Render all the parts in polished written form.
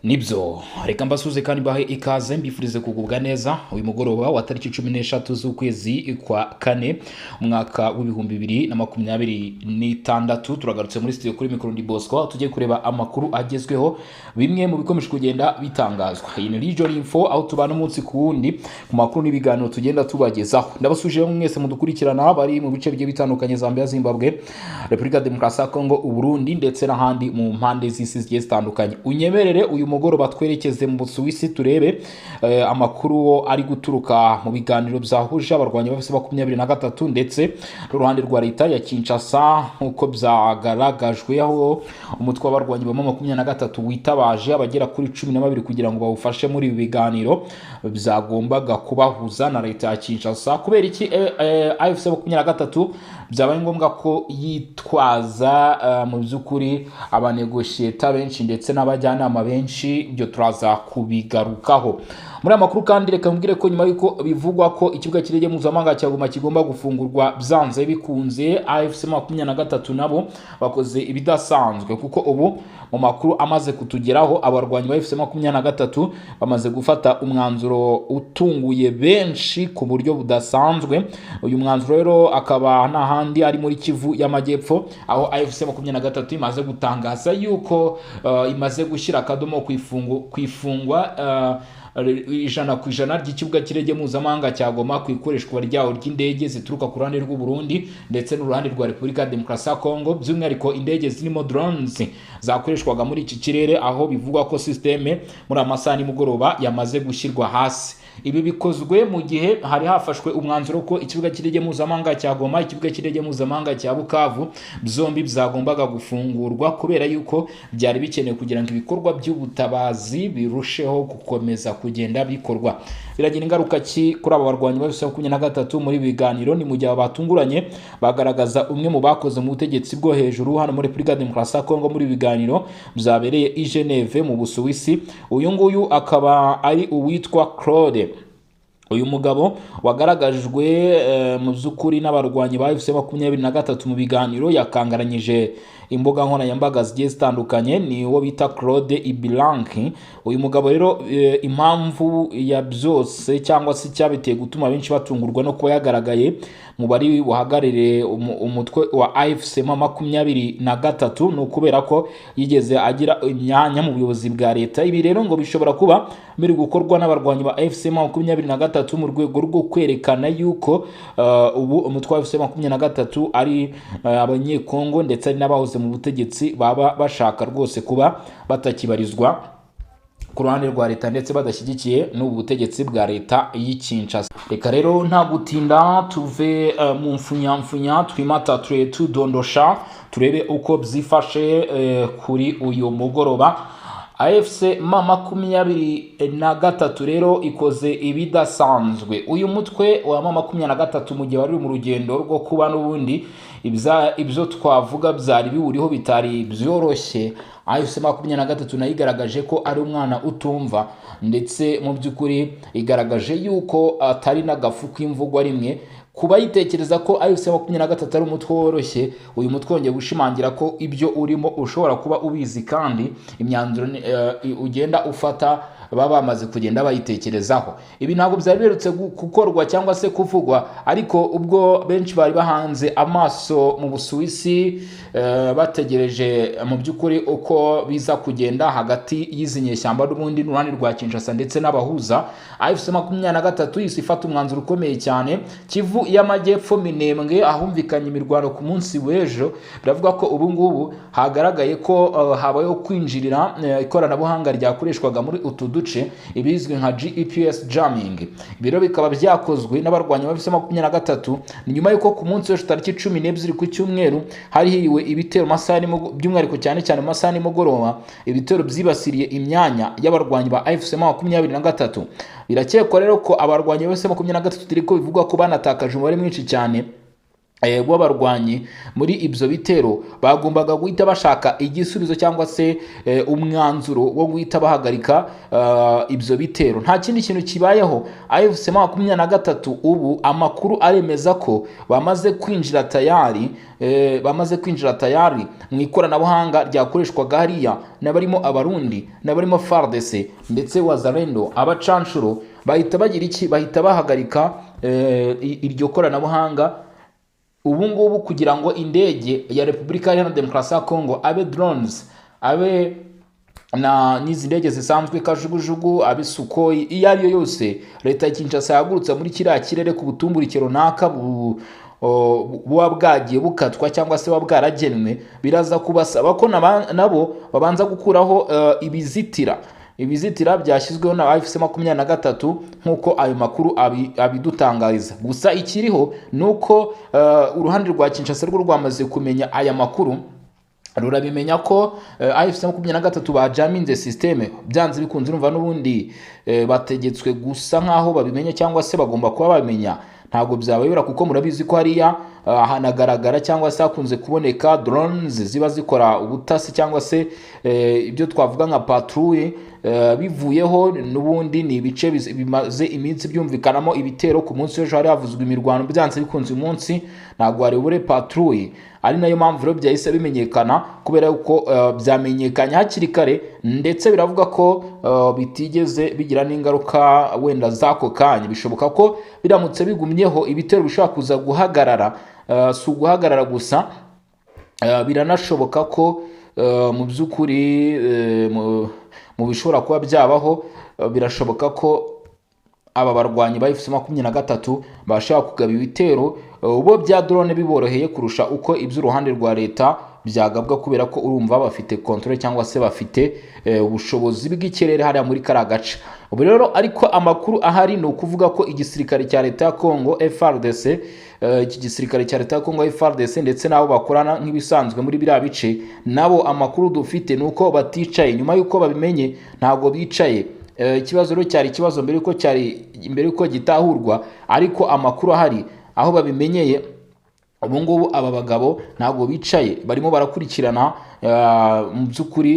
Nibyo reka mbasuze kandi bahe ikaze mbifurize kugubwa neza uyu mugoroba wa tariki 13 z'ukwezi kwa kane umwaka w'ibihumbi 2026 turagarutse muri studio kuri Micro Ndi Bosco tugiye kureba amakuru agezweho bimwe mu bikomeje kugenda bitangazwa. Iyi ni Region Info aho tubana umunsi ku wundi ku makuru n'ibiganiro tugenda tubagezaho. Ndabasuje mwese mudukurikirana bari mu bice bigiye bitandukanye Zambia, Zimbabwe, Republika Demokarasi ya Kongo, Uburundi ndetse n'ahandi mu mpande z'isi zigiye zitandukanye. Unyemerere uyu mugoroba twerekeze mu Busuwisi turebe amakuru ari guturuka mu biganiro byahuje abarwanyi bafise 23 ndetse n'uruhande rwa leta ya Kinshasa nkuko byagaragajwe aho umutwe w'abarwanyi ba 23 witabaje abagera kuri 12 kugira ngo bawufashe muri ibi biganiro byagombaga kubahuza na leta ya Kinshasa. Kubera iki AFC 23 byabaye ngombwa ko yitwaza mu byukuri abanegoshieta benshi ndetse n'abajyanama benshi, ibyo turaza kubigarukaho muri amakuru. Kandi reka mbwire ko nyuma yuko bivugwa ko ikibuga kirege mpuzamahanga cya Goma kigomba gufungurwa byanze bikunze, AFC 23 nabo bakoze ibidasanzwe kuko ubu mu makuru amaze kutugeraho abarwanyi ba AFC 23 bamaze gufata umwanzuro utunguye benshi ku buryo budasanzwe. Uyu mwanzuro rero akaba n'ahandi ari muri Kivu y'Amajyepfo aho AFC 23 imaze gutangaza yuko imaze gushyira akadomo kwifungwa 100% ry'ikibuga kirege mpuzamahanga cya Goma ku ikoreshwa ryawo ry'indege zituruka ku ruhande rw'u Burundi ndetse n'uruhande rwa Republika Demokarasi ya Kongo, by'umwihariko indege zirimo drones zakoreshwaga muri iki kirere, aho bivugwa ko systeme muri amasaha nimugoroba yamaze gushyirwa hasi. Ibi bikozwe mu gihe hari hafashwe umwanzuro ko ikibuga kirege mpuzamahanga cya Goma, ikibuga kirege mpuzamahanga cya Bukavu byombi byagombaga gufungurwa kubera yuko byari bikenewe kugira ngo ibikorwa by'ubutabazi birusheho gukomeza kugenda bikorwa. Biragira ingaruka ki kuri aba barwanyi ba 23 muri biganiro? Ni mu gihe batunguranye bagaragaza umwe mu bakoze mu butegetsi bwo hejuru hano muri Republika Demokarasi ya Kongo muri biganiro byabereye i Geneve mu Busuwisi. Uyu nguyu akaba ari uwitwa Claude. Uyu mugabo wagaragajwe mu byukuri n'abarwanyi ba AFC 23 mu biganiro yakangaranyije imbuga nkoranyambaga zigiye zitandukanye, ni wo bita Claude Ibilanki. Uyu mugabo rero impamvu ya byose cyangwa se cyabiteye gutuma benshi batungurwa no kuba yagaragaye mu bari buhagarire umutwe wa AFC 23 no kubera ko yigeze agira imyanya mu buyobozi bwa leta. Ibi rero ngo bishobora kuba biri gukorwa n'abarwanyi ba AFC 23 mu rwego rwo kwerekana yuko ubu umutwe wa AFC 23 ari abanyekongo ndetse n'abahoze mu butegetsi baba bashaka rwose kuba batakibarizwa ku ruhande rwa leta ndetse badashyigikiye n'ubu butegetsi bwa leta y'Kinshasa. Reka rero nta gutinda tuve mu mfunyamfunya twimata tudondosha turebe uko byifashe kuri uyu mugoroba. AFC 23 rero ikoze ibidasanzwe. Uyu mutwe wa 23 mu gihe wari mu rugendo rwo kuba n'ubundi ibyo twavuga byari biwuriho bitari byoroshye. AFC 23 nayigaragaje ko ari umwana utumva ndetse mu byukuri igaragaje yuko atari n'agafu k'imvugo rimwe. Kuba yitekereza ko AFC 23 ari umutwe woroshye, uyu mutwe wongeye gushimangira ko ibyo urimo ushobora kuba ubizi kandi imyanzuro ugenda ufata baba bamaze kugenda bayitekerezaho. Ibi ntabwo byari berutse gukorwa cyangwa se kuvugwa, ariko ubwo benshi bari bahanze amaso mu Busuwisi bategereje mu byukuri uko biza kugenda hagati y'izi nyeshyamba n'ubundi n'uruhande rwa Kinshasa ndetse n'abahuza, AFC 23 isifata umwanzuro ukomeye cyane. Kivu y'Amajyepfo Minembwe ahumvikanye imirwano ku munsi w'ejo, biravuga ko ubu ngubu hagaragaye ko habayeho kwinjirira ikoranabuhanga ryakoreshwaga muri utu duce ibizwi nka GPS jamming. Ibiro bikaba byakozwe n'abarwanyi ba AFC 23 ni nyuma yuko ku munsi w'ejo tariki 12 ku cyumweru hari hiriwe ibitero masaha by'umwihariko cyane cyane masaha nimugoroba, ibitero byibasiriye imyanya y'abarwanyi ba AFC 23. Birakekwa rero ko abarwanyi ba AFC 23 turi ko bivugwa ko banatakaje umubare mwinshi cyane w'abarwanyi muri ibyo bitero bagombaga guhita bashaka igisubizo cyangwa se umwanzuro wo guhita bahagarika ibyo bitero. Nta kindi kintu kibayeho. AFC M23 ubu amakuru aremeza ko bamaze kwinjira tayari mu ikoranabuhanga ryakoreshwaga hariya, n'abarimo abarundi, n'abarimo FARDC ndetse wazalendo, abacanshuro bahita bagira iki, bahita bahagarika iryo koranabuhanga ubu ngubu kugira ngo indege ya Repubulika Iharanira Demokarasi ya Kongo, abe drones, abe n'izi ndege zisanzwe kajugujugu, abe Sukhoi, iyo ariyo yose leta ya Kinshasa yagurutse muri kiriya kirere ku butumburike runaka buba bwagiye bukatwa cyangwa se buba bwaragenwe, biraza kubasaba ko nabo babanza gukuraho ibizitira byashyizweho na AFC M23 nk'uko ayo makuru abidutangariza. Gusa ikiriho nuko uruhande rwa Kinshasa rwo rwamaze kumenya aya makuru, rurabimenya ko AFC M23 bajaminze systeme, byanze bikunze urumva n'ubundi bategetswe gusa nkaho babimenye cyangwa se bagomba kuba babimenya. Ntabwo byabayobora kuko murabizi ko hariya hanagaragara cyangwa se hakunze kuboneka drones ziba zikora ubutasi cyangwa se ibyo twavuga nka patrouille, bivuyeho n'ubundi ni ibice bimaze iminsi byumvikanamo ibitero. Ku munsi w'ejo hari havuzwe imirwano, byanze bikunze umunsi ntabwo hari bure patrouille, ari nayo mpamvu rero byahise bimenyekana kubera yuko byamenyekanye hakiri kare, ndetse biravuga ko bitigeze bigira n'ingaruka wenda z'ako kanya. Bishoboka ko biramutse bigumyeho ibitero bishobora kuza guhagarara, si uguhagarara gusa, biranashoboka ko mu by'ukuri mu bishobora kuba byabaho, birashoboka ko aba barwanyi ba AFC M23 bashaka kugaba ibitero ubo bya drone biboroheye kurusha uko iby'uruhande rwa leta byagabwa, kubera ko urumva bafite control cyangwa se bafite ubushobozi bw'ikirere hariya muri kara gace. Ubu rero ariko amakuru ahari ni ukuvuga ko igisirikare cya leta ya Kongo FARDC, iki gisirikare cya leta ya Kongo FARDC ndetse nabo bakorana nk'ibisanzwe muri biriya bice, nabo amakuru dufite nuko baticaye. Nyuma yuko babimenye ntabwo bicaye. Ikibazo rero cyari ikibazo mbere yuko gitahurwa, ariko amakuru ahari aho babimenyeye ubu ngubu aba bagabo ntabwo bicaye, barimo barakurikirana mu by'ukuri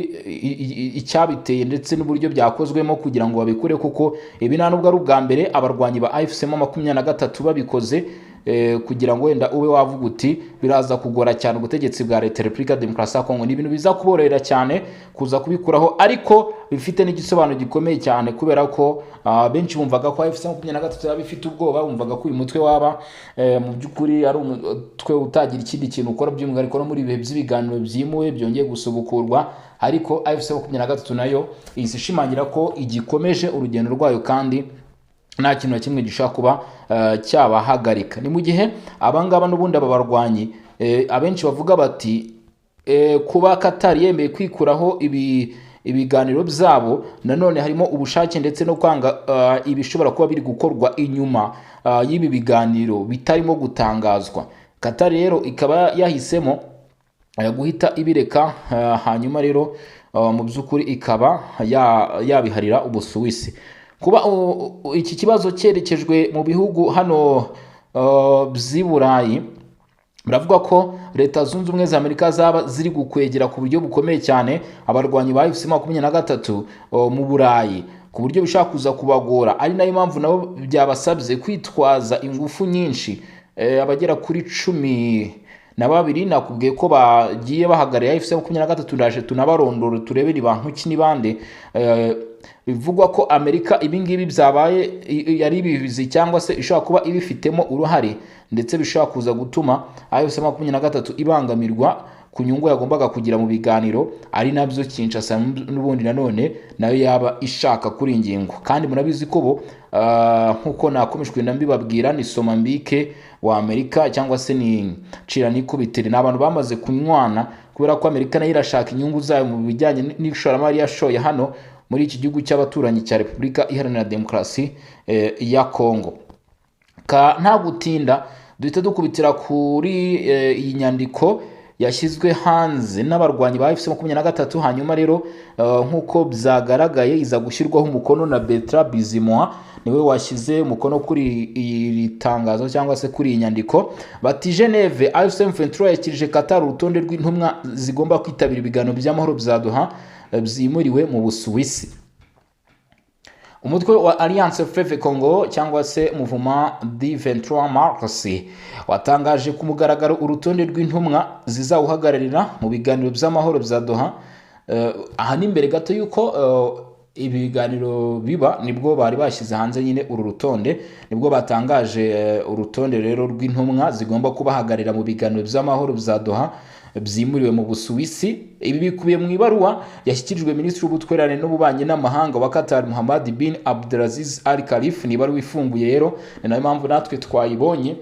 icyabiteye ndetse n'uburyo byakozwemo kugira ngo babikure, kuko ibi nta nubwo ari ubwa mbere abarwanyi ba AFC M23 babikoze, kugira ngo wenda ube wavuga uti biraza kugora cyane ubutegetsi bwa leta Repubulika Demokarasi ya Kongo. Ni ibintu biza kuborohera cyane kuza kubikuraho, ariko bifite n'igisobanuro gikomeye cyane, kubera ko benshi bumvaga ko AFC M23 yaba ifite ubwoba, bumvaga ko uyu mutwe waba mu by'ukuri ari umutwe utagira ikindi kintu ukora, by'umwihariko no muri ibihe by'ibiganiro byimuwe byongeye gusubukurwa. Ariko AFC M23 nayo ishimangira ko igikomeje urugendo rwayo kandi nta kintu na kimwe gishaka kuba cyabahagarika. Ni mu gihe abangaba n'ubundi aba barwanyi abenshi bavuga bati kuba Qatar yemeye kwikuraho ibiganiro byabo, nanone harimo ubushake ndetse no kwanga ibishobora kuba biri gukorwa inyuma y'ibi biganiro bitarimo gutangazwa. Qatar rero ikaba yahisemo guhita ibireka, hanyuma rero mu by'ukuri ikaba yabiharira Ubusuwisi. Kuba iki kibazo cyerekejwe mu bihugu hano by'i Burayi, biravuga ko leta zunze ubumwe za Amerika zaba ziri gukwegera ku buryo bukomeye cyane abarwanyi ba AFC M23 mu Burayi, ku buryo bishaka kuza kubagora. Ari nayo mpamvu nabo byabasabye kwitwaza ingufu nyinshi. Abagera kuri 12 nakubwiye ko bagiye bahagarariye AFC M23, ndaje tunabarondoro turebe ni bantu ki ni bande. Bivugwa ko Amerika ibingibi byabaye yari bibizi cyangwa se ishaka kuba ibifitemo uruhare, ndetse bishaka kuza gutuma AFC M23 ibangamirwa ku nyungu yagombaga kugira mu biganiro, ari nabyo Kinshasa n'ubundi nanone nayo yaba ishaka kuri ingingo. Kandi murabizi ko bo nkuko nakomeshwe ndambibabwira ni Somambike wa Amerika cyangwa se ni Ciranikubitere, n'abantu bamaze kunywana, kubera ko Amerika nayo irashaka inyungu zayo mu bijyanye n'ishoramari yashoye hano muri iki gihugu cy'abaturanyi cya Repubulika Iharanira Demokarasi ya Kongo. Nta gutinda duhita dukubitira kuri iyi nyandiko yashyizwe hanze n'abarwanyi ba FC23 hanyuma rero nkuko byagaragaye iza gushyirwaho umukono na Bertrand Bizimunwa niwe washyize umukono kuri iri tangazo cyangwa se kuri iyi nyandiko. Bati Geneve AFC/M23 yakirije Qatar urutonde rw'intumwa zigomba kwitabira ibiganiro by'amahoro bya Doha byimuriwe mu Busuwisi. Umutwe wa Alliance Fleuve Congo cyangwa se Mouvement du 23 Mars watangaje ku mugaragaro urutonde rw'intumwa zizawuhagararira mu biganiro by'amahoro bya Doha. Aha ni mbere gato yuko ibiganiro biba nibwo bari bashyize hanze nyine uru rutonde, nibwo batangaje urutonde rero rw'intumwa zigomba kubahagararira mu biganiro by'amahoro bya Doha byimuriwe mu Busuwisi. Ibi bikubiye mu ibaruwa yashyikirijwe Minisitiri w'Ubutwererane n'Ububanyi n'Amahanga wa Qatar Mohammed bin Abdelaziz Al Khalif. Ni ibaruwa ifunguye rero, ni nayo mpamvu natwe twayibonye.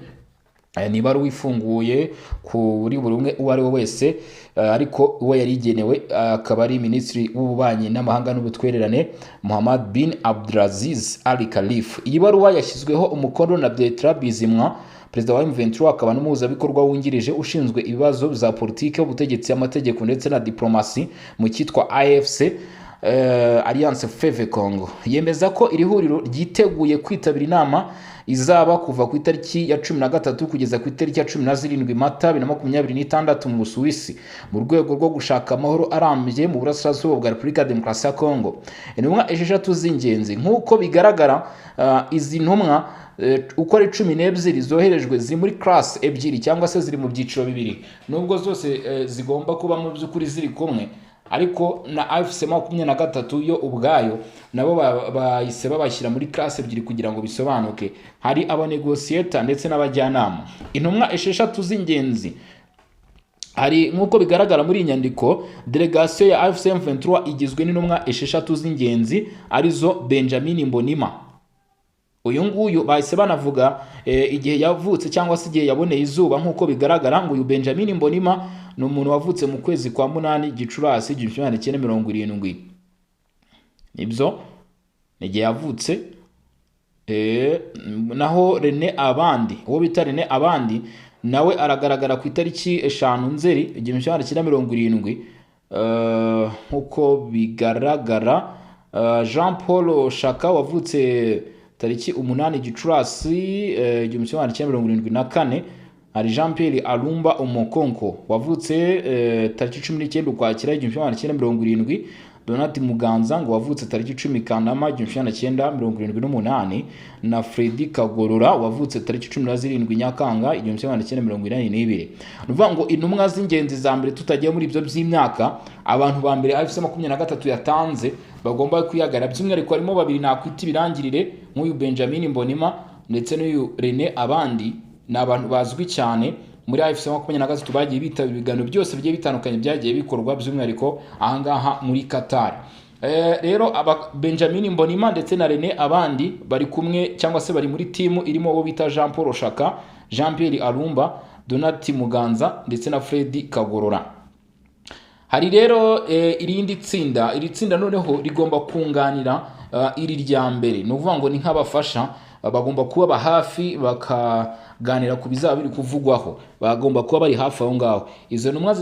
Ni ibaruwa ifunguye kuri buri umwe uwo ari we wese, ariko uwo yari igenewe akaba ari Minisitiri w'Ububanyi n'Amahanga n'Ubutwererane Mohammed bin Abdelaziz Al Khalif. Iyi baruwa yashyizweho umukono na Bertrand Bizimunwa, Perezida wa M23 akaba n'umuhuzabikorwa wungirije ushinzwe ibibazo bya politike, ubutegetsi, amategeko ndetse na diplomasi mu cyitwa AFC Alliance Fleuve Congo. Yemeza ko iri huriro ryiteguye kwitabira inama izaba kuva ku itariki ya 13 kugeza ku itariki ya 17 Mata 2026 mu Busuwisi mu rwego rwo gushaka amahoro arambye mu burasirazuba bwa Repubulika ya Demokarasi ya Congo. Intumwa esheshatu z'ingenzi nk'uko bigaragara, izi ntumwa uko ari 12 zoherejwe ziri muri class ebyiri cyangwa se ziri mu byiciro bibiri, nubwo zose zigomba kuba mu by'ukuri ziri kumwe, ariko na AFC23 yo ubwayo nabo bahise babashyira muri class ebyiri kugira ngo bisobanuke. Hari abanegociator ndetse n'abajyanama. Intumwa esheshatu z'ingenzi hari nk'uko bigaragara muri inyandiko, delegation ya AFC/M23 igizwe n'intumwa esheshatu z'ingenzi arizo Benjamin Mbonima. Uyu nguyu bahise banavuga igihe yavutse cyangwa se igihe yaboneye izuba. Nk'uko bigaragara ngo uyu Benjamin Mbonima ni umuntu wavutse mu kwezi kwa 8 Gicurasi 1970. Nibyo igihe yavutse. Naho René Abandi, uwo bita René Abandi, nawe aragaragara ku itariki 5 Nzeri 1970. Nk'uko bigaragara, Jean Paul Shaka wavutse tariki 8 Gicurasi 1974. Hari Jean Pierre Alumba Omokonko wavutse tariki 19 Ukwakira 1970. Donat Muganza ngo wavutse tariki 10 Kanama 1978, na Freddy Kagorora wavutse tariki 17 Nyakanga 1982. Nuvuga ngo intumwa z'ingenzi za mbere tutagiye muri ibyo by'imyaka, abantu ba mbere AFC23 yatanze bagomba kwiyagara, by'umwihariko harimo babiri nakwita ibirangirire nk'uyu Benjamin Mbonima ndetse n'uyu René Abandi. Ni abantu bazwi cyane muri AFC23 bagiye bitaba ibiganiro byose bigiye bitandukanye byagiye bikorwa, by'umwihariko ahangaha muri Qatar. Rero Benjamin Mbonima ndetse na René Abandi bari kumwe cyangwa se bari muri timu irimo uwo bita Jean Paul Shaka, Jean Pierre Alumba, Donat Muganza ndetse na Freddy Kagorora. Hari rero irindi tsinda, iri tsinda noneho rigomba kunganira iri rya mbere. No kuvuga ngo ni nk'abafasha, bagomba kuba hafi bakaganira ku bizaba biri kuvugwaho, bagomba kuba bari hafi aho ngaho. Izo ntumwa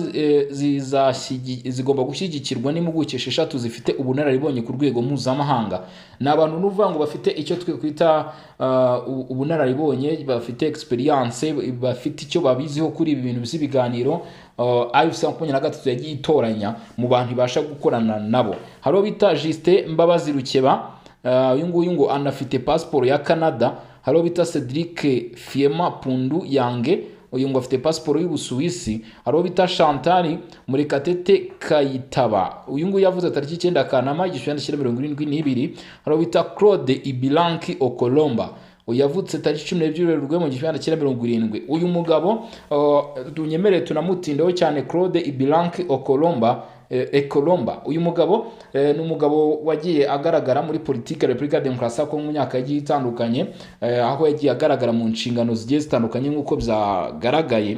zigomba gushyigikirwa n'impuguke esheshatu zifite ubunararibonye ku rwego mpuzamahanga. Ni abantu n'uvuga ngo bafite icyo twe kwita ubunararibonye, bafite experience, bafite icyo babiziho kuri ibi bintu by'ibiganiro. AFC23 yagiye itoranya mu bantu ibasha gukorana nabo. Haro bita Justin Mbabazi Rukeba, uyu nguyu ngo anafite passport ya Canada. Haro bita Cedric Fiema Pundu Yange, uyu ngo afite passport y'Ubusuwisi. Haro bita Chantal Murekatete Kayitaba, uyu nguyu yavuze tariki 9 Kanama 1972. Haro bita Claude Ibilanki Okolomba, uyavutse tariki 12 Werurwe 1970. Uyu mugabo tunyemereye tunamutindeho cyane, Claude Ibilanki Okolomba. Uyu mugabo ni umugabo wagiye agaragara muri politike ya Repubulika ya Demokarasi ya Kongo mu myaka yagiye itandukanye, aho yagiye agaragara mu nshingano zigiye zitandukanye nk'uko byagaragaye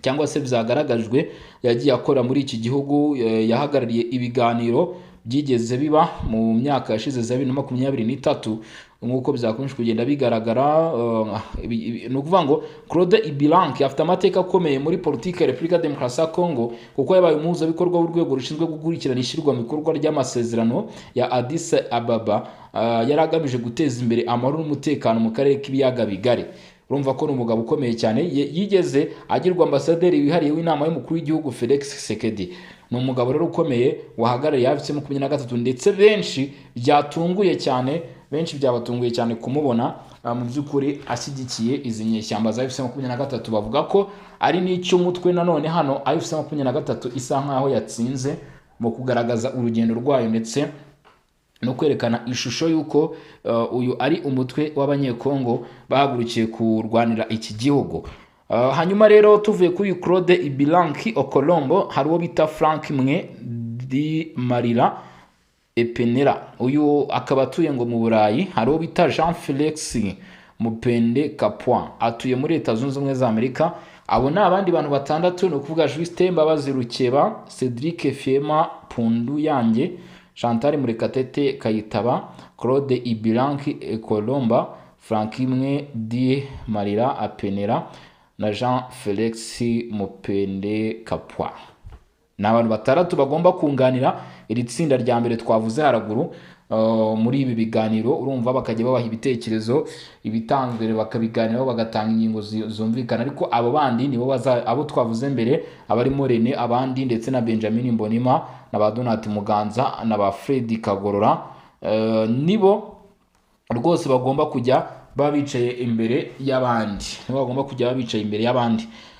cyangwa se byagaragajwe. Yagiye akora muri iki gihugu, yahagarariye ibiganiro byigeze biba mu myaka yashize za 2023 nk'uko byakomeje kugenda bigaragara. Ni ukuvuga ngo Claude Ibilanki afite amateka akomeye muri politiki ya Repubulika ya Demokarasi ya Kongo kuko yabaye umuhuzabikorwa w'urwego rushinzwe gukurikirana ishyirwa mu bikorwa ry'amasezerano ya Addis Ababa yari agamije guteza imbere amahoro n'umutekano mu karere k'ibiyaga bigari. Urumva ko ni umugabo ukomeye cyane, yigeze agirwa ambasaderi wihariye w'inama y'umukuru w'igihugu Felix Tshisekedi. Ni umugabo rero ukomeye wahagarariye AFC-M23 ndetse benshi byabatunguye cyane kumubona mu by'ukuri ashyigikiye izi nyeshyamba za AFC-M23. Bavuga ko ari n'icy'umutwe nanone hano AFC-M23 isa nkaho yatsinze mu kugaragaza urugendo rwayo ndetse no kwerekana ishusho y'uko uyu ari umutwe w'abanyekongo bahagurukiye kurwanira iki gihugu. Hanyuma rero tuvuye kuri Claude Ibilanki Okolombo, hari uwo bita Frank Mwe di Marira Epenera, uyu akaba atuye ngo mu Burayi. Hari uwo bita Jean Felix Mupende Kapwa, atuye muri Leta Zunze Ubumwe za Amerika. Abo ni abandi bantu batandatu, ni ukuvuga Justin Mbabazi Rukeba, Cedric Fiema Pundu Yange, Chantal Murekatete Kayitaba, Claude Ibilanki Ekolomba, Frank Mwe di Marira Apenera na Jean Felix Mupende Kapwa. Ni abantu batandatu bagomba kunganira iri tsinda rya mbere twavuze haraguru muri ibi biganiro. Urumva bakajya babaha ibitekerezo, ibitanzwe bakabiganiraho, bagatanga ingingo zumvikana. Ariko abo bandi nibo abo twavuze mbere, abarimo Rene abandi ndetse na Benjamin Mbonima na ba Donat Muganza na ba Fred Kagorora, nibo rwose bagomba kujya babicaye imbere y'abandi.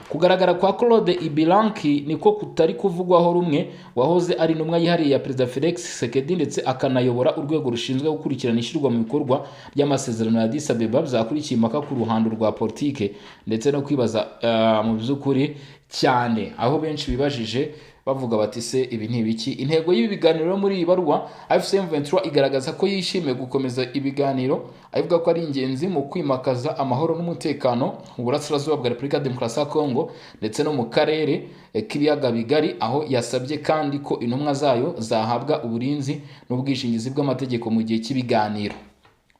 Kugaragara kwa Claude Ibilanki niko kutari kuvugwaho rumwe. Wahoze ari intumwa yihariye ya Perezida Felix Tshisekedi ndetse akanayobora urwego rushinzwe gukurikirana ishyirwa mu bikorwa ry'amasezerano ya Addis Ababa, byakurikiye impaka ku ruhando rwa politike ndetse no kwibaza mu by'ukuri cyane, aho benshi bibajije bavuga bati se ibi ntibiki. Intego y'ibi biganiro muri iyi baruwa AFC-M23 igaragaza ko yishimiye gukomeza ibiganiro, avuga ko ari ingenzi mu kwimakaza amahoro n'umutekano mu burasirazuba bwa Repubulika ya Demokarasi ya Kongo ndetse no mu karere k'ibiyaga bigari, aho yasabye kandi ko intumwa zayo zahabwa uburinzi n'ubwishingizi bw'amategeko mu gihe cy'ibiganiro.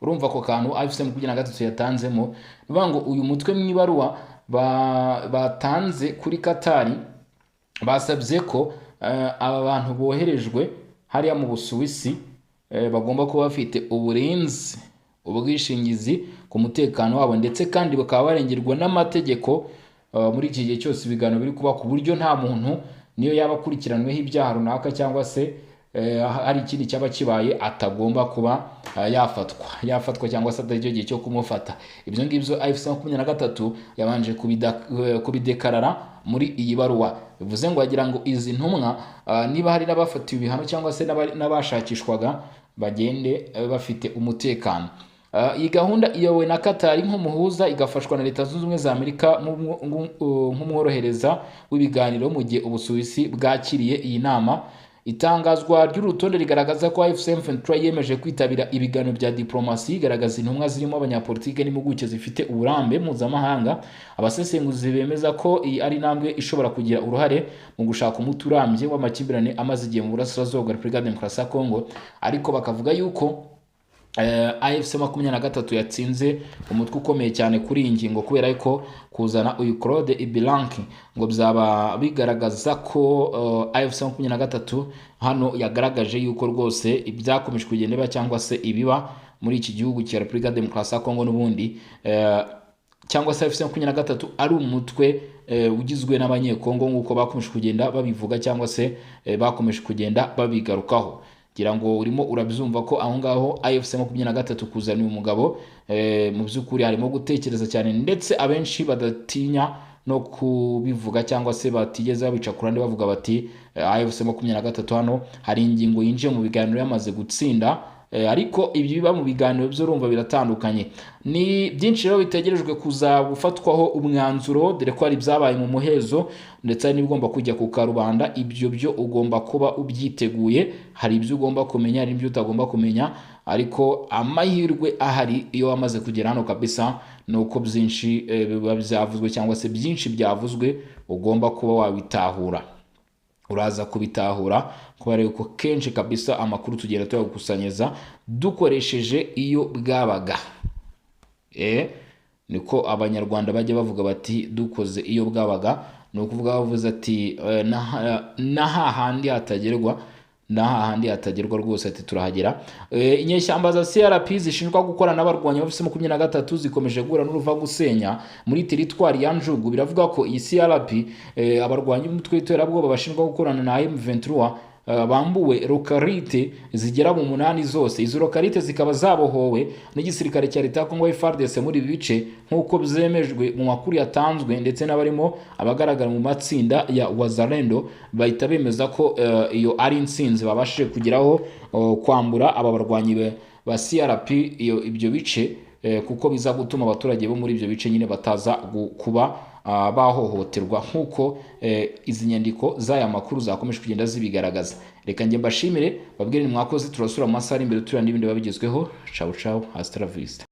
Urumva ko kantu AFC-M23 yatanzemo, bivuga ngo uyu mutwe mu ibaruwa batanze kuri Katari basabye ko aba bantu boherejwe hariya mu Busuwisi bagomba kuba bafite uburinzi, ubwishingizi ku mutekano wabo ndetse kandi bakaba barengerwa n'amategeko muri iki gihe cyose ibiganiro biri kuba, ku buryo nta muntu niyo yaba akurikiranweho ibyaha runaka cyangwa se hari ikindi cyaba kibaye atagomba kuba yafatwa cyangwa se atari cyo gihe cyo kumufata. Ibyo ngibyo AFC-M23 yabanje kubidekarara muri iyi baruwa. Bivuze ngo agira ngo izi ntumwa niba hari n'abafatiwe ibihano cyangwa se n'abashakishwaga bagende bafite umutekano. Iyi gahunda iyobowe na Katari nk'umuhuza, igafashwa na Leta Zunze Ubumwe za Amerika nk'umworohereza w'ibiganiro mu gihe Ubusuwisi bwakiriye iyi nama. Itangazwa ry'urutonde rigaragaza ko AFC-M23 yemeje kwitabira ibiganiro bya diplomasi, igaragaza intumwa zirimo abanyapolitike n'impuguke zifite uburambe mpuzamahanga. Abasesenguzi bemeza ko iyi ari intambwe ishobora kugira uruhare mu gushaka umuti urambye w'amakimbirane amaze igihe mu burasirazuba bwa Repubulika ya Demokarasi ya Kongo, ariko bakavuga yuko AFC-M23 yatsinze umutwe ukomeye cyane kuri iyi ngingo, kubera ko kuzana uyu Claude Ibilanki ngo byaba bigaragaza ko AFC-M23 hano yagaragaje yuko rwose ibyakomeje kugenda biba cyangwa se ibiba muri iki gihugu cya Repubulika ya Demokarasi ya Kongo n'ubundi cyangwa se AFC-M23 ari umutwe ugizwe n'abanyekongo nk'uko bakomeje kugenda babivuga cyangwa se bakomeje kugenda babigarukaho. Gira ngo urimo urabyumva ko aho ngaho AFC-M23 kuzana uyu mugabo mu by'ukuri harimo gutekereza cyane, ndetse abenshi badatinya no kubivuga cyangwa se batigeze babica kurande bavuga bati AFC-M23 hano hari ingingo yinjiye mu biganiro yamaze gutsinda. Ariko ibyo biba mu biganiro byo urumva biratandukanye. Ni byinshi rero bitegerejwe kuza gufatwaho umwanzuro, dore ko hari byabaye mu muhezo ndetse hari n'ibigomba kujya ku karubanda. Ibyo byo ugomba kuba ubyiteguye, hari ibyo ugomba kumenya, hari ibyo utagomba kumenya, ariko amahirwe ahari iyo wamaze kugera hano kabisa nuko byinshi biba byavuzwe cyangwa se byinshi byavuzwe ugomba kuba wabitahura. uraza kubitahura kubera yuko kenshi kabisa amakuru tugenda tuyagusanyiza dukoresheje iyo bwabaga. Niko abanyarwanda bajya bavuga bati dukoze iyo bwabaga, ni ukuvuga bavuze ati n'ahahandi hatagerwa rwose ati turahagera. Inyeshyamba za CRP zishinjwa gukorana n'abarwanyi ba M23 zikomeje guhura n'uruva gusenya muri teritwari ya Njugu. Biravuga ko iyi CRP abarwanyi b'umutwe w'iterabwoba bashinjwa gukorana na M23 bambuwe lokalite zigera mu 8 zose. Izo lokalite zikaba zabohowe n'igisirikare cya leta ya Congo FARDC muri bice nk'uko byemejwe mu makuru yatanzwe, ndetse n'abarimo abagaragara mu matsinda ya Wazalendo bahita bemeza ko iyo ari insinzi babashije kugeraho kwambura aba barwanyi ba CRP ibyo bice, kuko biza gutuma abaturage bo muri ibyo bice nyine bataza kuba bahohoterwa nk'uko izi nyandiko z'aya makuru zakomeje kugenda zibigaragaza. Reka njye mbashimire babwire ni mwakoze, turasura mu masaha ari imbere turana n'ibindi babigezweho. Ciao ciao, hasta la vista.